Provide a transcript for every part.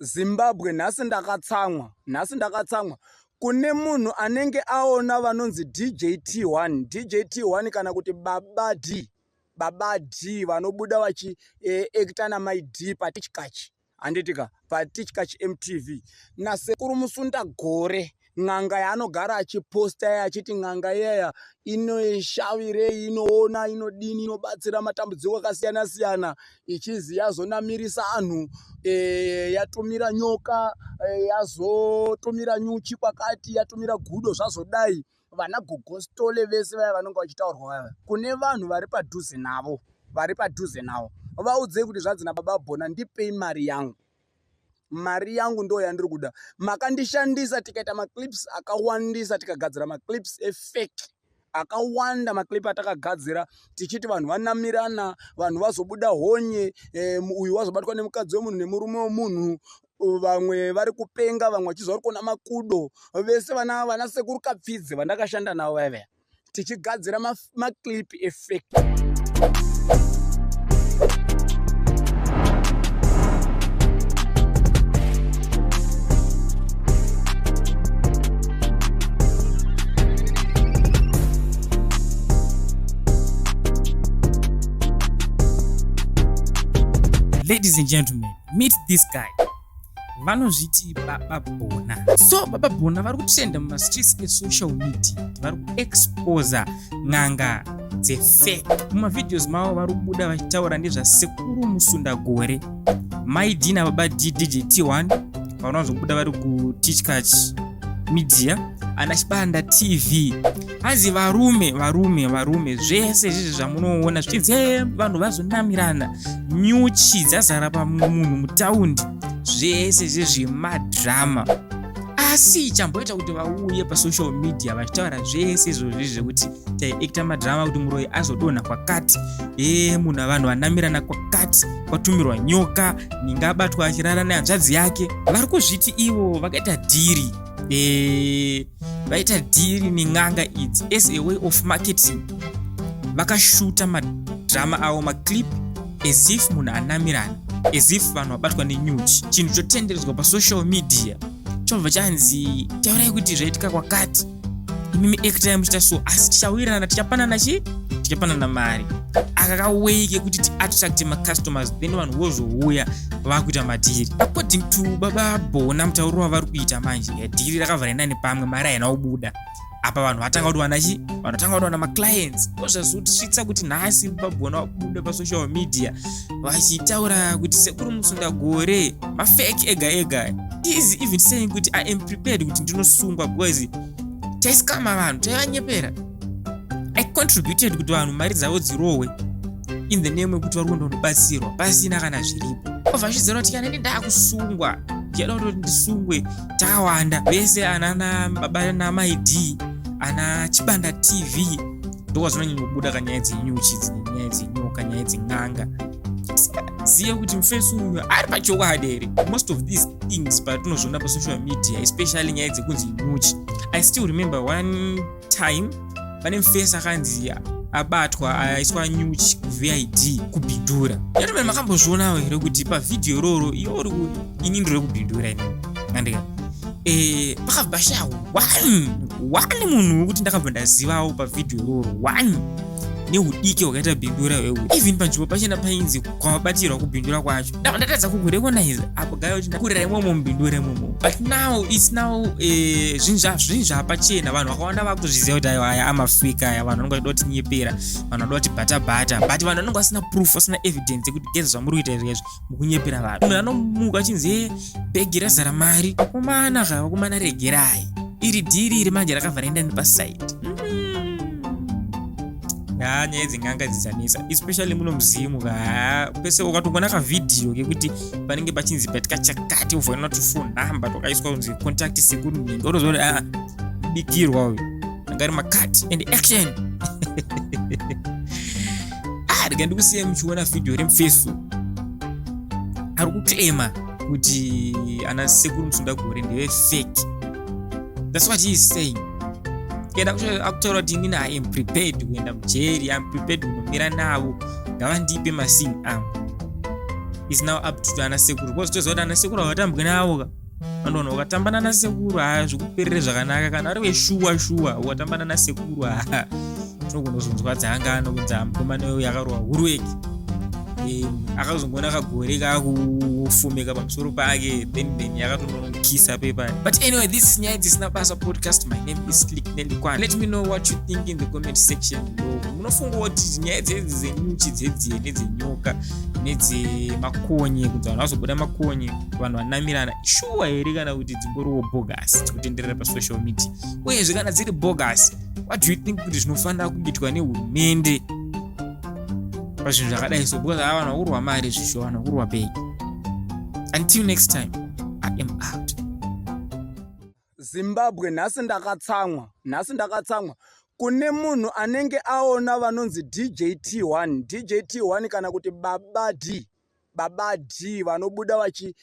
Zimbabwe nhasi ndakatsamwa kune munhu anenge aona vanonzi DJT1 kana kuti Baba D vanobuda vachi ekta namaid patichkachi handitika patichkachi MTV nasekuru Musunda Gore ng'anga yaanogara achiposta achiti ng'anga iyaya inoshavirei, inoona, inodini, inobatsira matambudziko akasiyana siyana, ichizi yazonamirisa anhu, yatumira nyoka, yazotumira nyuchi kwakati, yatumira gudo zvazodai. Vana gogostole vese vaya vanonga vachitaurwa vaya kune vanhu vari padhuze navo vaudze kuti zvanzi naBaba Bhona, ndipei mari yangu ndo yandiri kuda. Makandishandisa tikaita maclips akawandisa, tikagadzira maclips efake akawanda, maclip atakagadzira tichiti vanhu vanamirana, vanhu vazobuda honye, uyu wazobatwa nemukadzi wemunhu nemurume wemunhu, vamwe vari kupenga, vamwe vachizwa vari kuona makudo, vese vana sekuru Kapfidze vandakashanda navo vaya tichigadzira maclip efake. Ladies and gentlemen, meet this guy. Vanozviti Baba Bhona. So Baba Bhona vari kutrenda mumastreets esocial media, vari kuexposa ng'anga dzefake. Mumavideos mavo vari kubuda vachitaura nezvasekuru Musunda Gore, Maid naBaba D, DJT1 vanozobuda vari kutichkachi media, Anachibanda TV. Hanzi varume zvese izvi zvamunoona zvichinzi vanhu vazonamirana, nyuchi dzazara pamunhu mutaundi, zvese izvi madrama. Asi chamboita kuti vauye pasocial media vachitaura zvese izvozvi zvekuti taiekta madrama kuti muroyi azodonha kwakati, munhu avanhu vanamirana kwakati, kwatumirwa nyoka, ninga abatwa achirara nehanzvadzi yake. Vari kuzviti ivo vakaita dhiri, vaita dhiri neng'anga idzi as a way of marketing. Vakashuta madrama avo, maclip, as if munhu anamirana, as if vanhu vabatwa nenyuchi, chinhu chotenderedzwa pasocial media. Chobva chanzi taurai kuti zvaitika kwakati, imimi ektai muchita so, asi tichawirirana, tichapanana mari. Akakaweke kuti tiattracte macustomers, then vanhu vozouya vakuita madhiri. According to Baba Bhona, mutauro wavari kuita manje, dhiri rakavhara nani pamwe, mari haina kubuda. Apa vanhu vatanga kuti vanotanga kuti wana maclients. Zvazosvitsa kuti nhasi Baba Bhona wabuda pasocial media vachitaura kuti sekuru Musunda Gore mafake ega. Is even saying kuti I am prepared kuti ndinosungwa because taiskama vanhu, taivanyepera. I contributed kuti vanhu mari dzavo dzirohwe in the name yekuti vari kundobatsirwa pasina kana zviripo. Vachizera kuti kana ndakusungwa, ndichada kuti ndisungwe takawanda, vese ana Baba naMaid, ana Chibanda TV, ndokwazvinonyanya kubuda kanyaya dzenyuchi, nyaya dzenyoka, nyaya dzeng'anga. Zive kuti mufesu uyu ari pachokwadi here. Most of these things patinozviona pasocial media, especially nyaya dzekunzi nyuchi. I still remember one time pane mufesi akanzi abatwa aiswa nyuchi kuVID kubhindura. Yatomene makambozvionawo here kuti pavidhio iroro ini ndiri kubhindura ini andika pakabva shawo one munhu wekuti ndakabva ndazivawo pavidhio iroro, one neudiki hwakaita bhindura hwehu. Even panzvimbo pachena painzi kwavabatirwa kubhindura kwacho, ndabva ndatadza kurecognize apo gaya kuti ndakurira imomo mubhindura imomo. But now it's now zvinhu zvapachena, vanhu vakawanda vakutozviziva kuti aya amafake aya, vanhu vanonga vachida kuti nyepera, vanhu vanoda kuti bhata, but vanhu vanonga vasina proof, vasina evidence yekuti geza zvamuri kuita izvezvo mukunyepera vanhu. Munhu anomuka achinzi bhegi razara mari, vakomana regerai, iri dhiri iri manje rakavhara endani paside. Nyaya dzeng'anga dzisanesa, especially muno muzimu. Pese ukatongona kavidhio kekuti panenge pachinzi patika chakati, uvhaina kuti phone number tokaiswa kunzi contact sekuru Ninga, unozoona dikirwa uyu angari makati and action. Rega ndikusiya muchiona vidhio remufesu ari kuklema kuti ana sekuru Musunda Gore ndeve fake. That's what he is saying. Kenda akutaura kuti inini I am prepared kuenda mujeri, I am prepared kunomira navo, ngavandipe masini angu. is now up to ana sekuru. Because toziva kuti ana sekuru akatambwa navo ka vanhu ukatambana nasekuru zvikuperere zvakanaka. Kana ari weshuwa ukatambana nasekuru zvinogona kuzonzwadza angano kunzi mukomana uyu akarohwa hurweki, akazongoona kagore kakufumika pamusoro pake, then yakatonokisa pepa. But anyway, this is Nyaya Dzisina Basa podcast. My name is Click Nelikwana. Let me know what you think in the comment section below. Munofunga kuti nyaya dzedzi dzenyuchi dzedziye nedzenyoka nedzemakonye, kuti vanhu vazobuda makonye vanhu vanamirana shuwa here kana kuti dzimboriwo bogus dzikutenderera pasocial media? Uyezve kana dziri bogus, what do you think kuti zvinofanira kuitwa nehurumende pazvinhu zvakadai so? Because vanhu vakurwa mari zvisho, vanhu vakurwa bhegi. Until next time, I am out. Zimbabwe nhasi ndakatsamwa kune munhu anenge aona vanonzi DJT1 kana kuti Baba D vanobuda vachi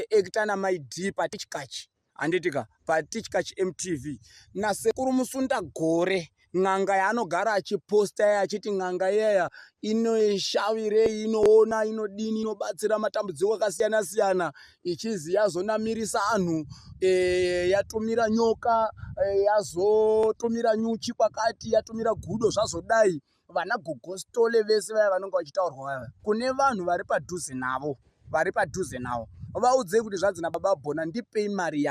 ekta namaid patichkachi handitika patichkachi MTV nasekuru Musunda Gore ng'anga yaanogara achiposta achiti ng'anga yeya inoshavirei, inoona, inodini, inobatsira matambudziko akasiyana siyana, ichizi yazonamirisa anhu, yatumira nyoka, yazotumira nyuchi kwakati, yatumira gudo zvazodai. Vana gogostole vese vaya vanonga vachitaurwa vaya kune vanhu vari padhuze navo vaudze kuti zvanzi naBaba Bhona, ndipei mari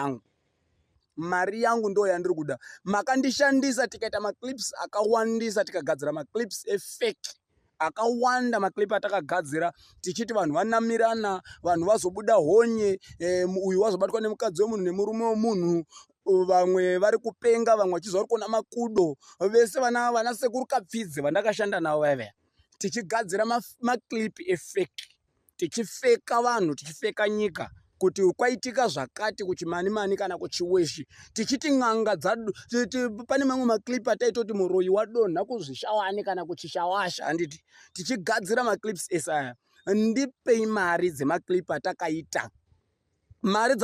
yangu ndo yandiri kuda. Makandishandisa tikaita maclips akawandisa, tikagadzira maclips efake akawanda, maclip atakagadzira tichiti vanhu vanamirana, vanhu vazobuda honye, uyu wazobatwa nemukadzi wemunhu nemurume wemunhu, vamwe vari kupenga, vamwe vachizwa vari kuona makudo, vese vana sekuru Kapfidze vandakashanda navo vaya, tichigadzira maclip efake, tichifeka vanhu, tichifeka nyika kuti kwaitika zvakati kuchimani kana kuchiweshi, tichiti ng'anga dzadu. Pane mamwe maclip ataitoti muroyi wadonha kuzvishawani kana kuchishawasha, handiti tichigadzira maclips esaya. Ndipei mari dzemaclip atakaita. Mari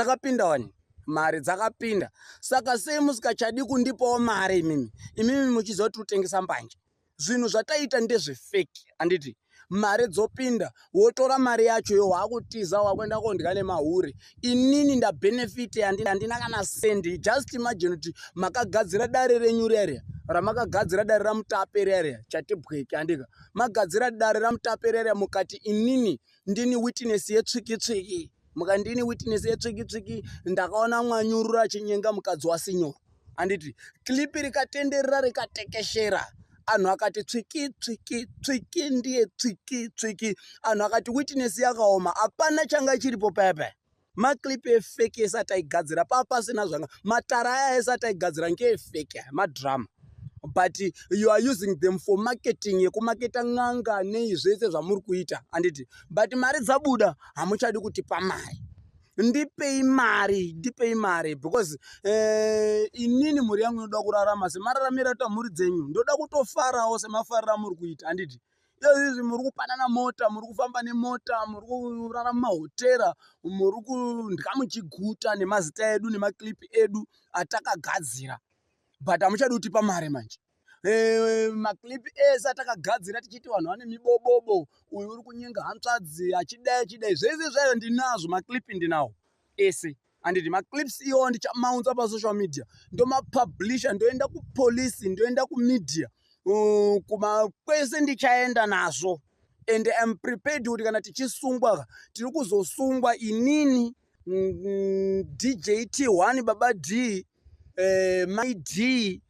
dzakapinda. Saka sei musikachadi kundipawo mari imimi muchiziva kuti kutengesa mbanje? Zvinhu zvataita ndezvefeki, handiti mari dzopinda, wotora mari yacho yo wakutiza wakwenda kondya nemahure. Inini ndabenefit, handina kana sendi. Just imagine kuti makagadzira dare renyu rere ramakagadzira, dare raMutape rere chatibweke, handika magadzira dare raMutape rere mukati inini ndini witness yetsviki, mukandini witness yetsviki, ndakaona mwanyurura achinyenga mukadzi waSinyoro, handiti clip rikatenderera rikatekeshera, anhu akati tsviki ndiye tsviki, anhu akati witness yakaoma, hapana changa chiripo paya. Maclip efake esati aigadzira pasina zvanga, matara aya esati aigadzira ngeefake madrama, but you are using them for marketing, yekumaketa ng'anga neizvese zvamuri kuita, handiti but mari dzabuda hamuchadi kutipa mari. Ndipei mari because inini mhuri yangu inoda kurarama semararamira ta mhuri dzenyu, ndoda kutofarawo semafarira muri kuita, handiti izvi muri kupanana mota, muri kufamba nemota, muri kurarama mahotera, muri kundya muchiguta nemazita edu nemaclip edu atakagadzira, but hamuchadi kutipa mari manje. Maclip ese atakagadzira tichiti vanhu vane mibobobo, uyu uri kunyenga hantsvadzi achidai zvese zvayo ndinazvo, maclip ndinawo ese, handiti maclips iwo ndichamaunza pasocial media, ndomapublisha, ndoenda kupolisi, ndoenda kumedia, kwese ndichaenda nazvo, and I'm prepared kuti kana tichisungwa tiri kuzosungwa inini, DJT1 Baba D, My D,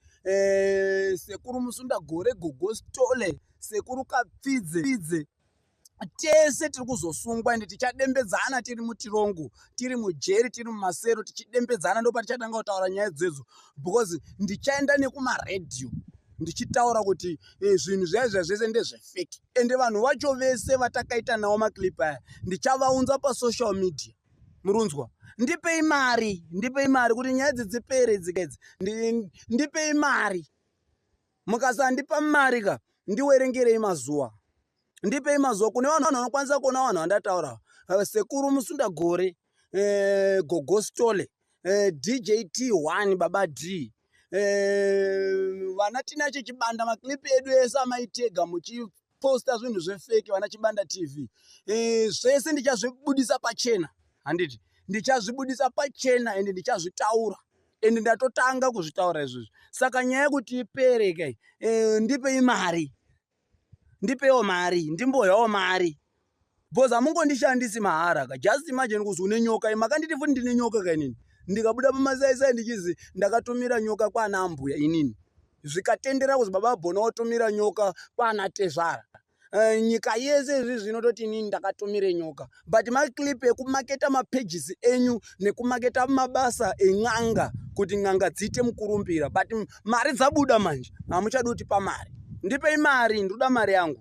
sekuru Musunda Gore Gogostole, sekuru Kapfidze, tese tiri kuzosungwa ende tichadembedzana tiri mutirongo, tiri mujeri, tiri mumasero, tichidembedzana ndo patichatanga kutaura nyaya dzedzo, because ndichaenda nekumaredhiyo ndichitaura kuti zvinhu zvese ndezvefeki, ende vanhu vacho vese vatakaita nawo maclip aya ndichavaunza pasocial media. Murunzwa, ndipei mari kuti nyaya dzipere dzikadzi, ndipei mari. Mukasandipa mari ka ndiwerengerei mazuva, ndipei mazuva. Kune vanhu vanokwanisa kuona vanhu vandataura, sekuru Musunda Gore, Gogostole, DJT1 Baba D, vana tinacho chibanda maclip edu ese amaitega kuposta zvinhu zvefake vana Chibanda TV. Zvese ndichazvibudisa pachena. Handiti ndichazvibudisa pachena ende ndichazvitaura. Ende ndatotanga kuzvitaura izvozvo. Saka nyaya yekuti ipere kai, ndipei mari. Ndipewo mari, ndimboyawo mari. Because amungondishandisi mahara ka. Just imagine kuzi une nyoka, makanditi futi ndine nyoka kainini. Ndikabuda pamasaisai ndichizi ndakatumira nyoka kwana ambuya inini. Zvikatendera kuzi baba Bona watumira nyoka kwana Tezvara. Nyika yese izvi zvinototi inini ndakatumire nyoka. But maclip ekumaketa mapages enyu nekumaketa mabasa en'anga kuti n'anga dziite mukurumbira. But mari dzabuda manje. Hamuchadi kuti pa mari. Ndipei mari, ndoda mari yangu.